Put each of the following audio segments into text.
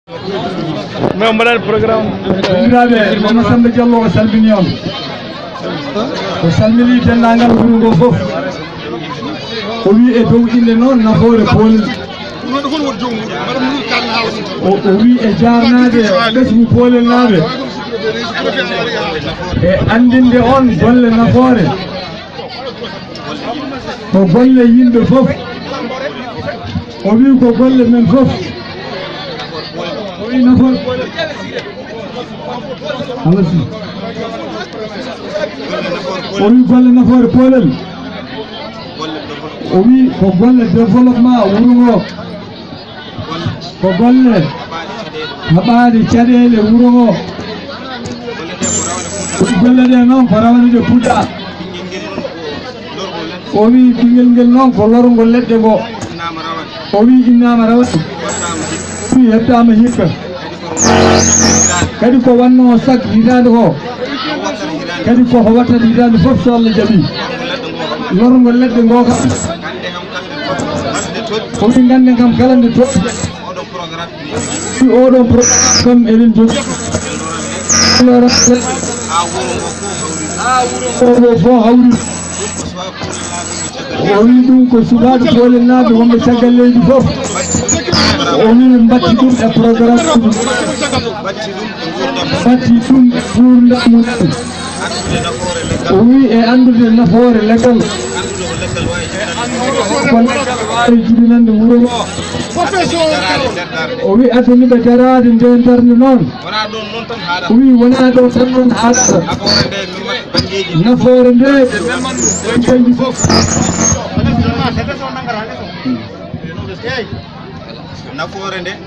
mais on mbaɗaɗo programme bandiraɓe Mama Samba Diallo o salmini on o salmini dendagal wuro ngo foof o wi e dow inde noon nafoore poolel o wi e jarnade ɓesgu poolel naaɓe e andinde on golle nafoore ko golle yimɓe foof o wi ko golle men foof o wi nafoore alasi o wi golle nafoore poolel o wi ko golle développement wuro ngo ko golle haɓaade caɗeele wuro ngo golle ɗe noon ko rawane puɗɗa o wi ɓinguel ngel noon ko lorgol leɗɗe ngo o wi innama rawani o wi hettama hikka kadi ko wanno sak hitande ko kadi koko wattata hitande foof so Allah jaaɓi lorgol leɗɗe ngo kam o wi ganden kam kala nde toɗɗi oɗon programme kam eɗen jogui oɗo fof hawri o wi ɗum ko sukaɓe poolel naaɓe wonɓe caggal leydi foof o wi batti ɗum e programme uji batti ɗum gurdam mumen o wi e andude nafoore leggal kon wawi jibinande wuuro ngo o wi adaniɓe darade nde darde noon o wi wona ɗo tan noon haɗata nafoore nde bangeji fof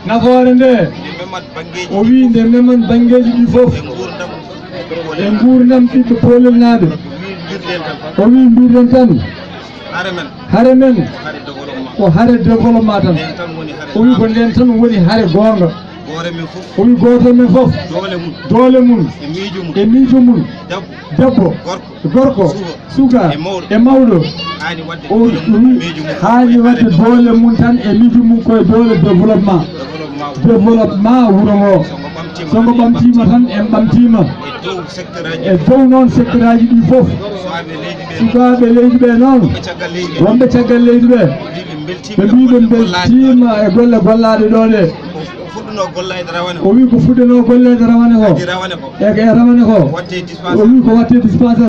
nafoore nde o wi nde meman bangeji ɗi fof e gurdam ɓiɓɓe poolel naaɓe o wi mbirɗen tan haare men ko haare développement tan o wi ko nden tan woni haare goonga o wi goto men fof doole mum e miijo mum debbo gorko suka e mawɗo o wi haani wadde doole mum tan e miijo mum koye doole développement wuro ngo songo ɓamtima tan en ɓamtima e dow noon secteur aji ɗi fof sukaɓe leydi ɓe noon wonɓe caggal leydi ɓe ɓe mbi ɓe beltima e golle gollaɗe ɗo ɗe o wi ko fuɗɗano gollede rawane ko e rawane ko o wi ko watte dispensaire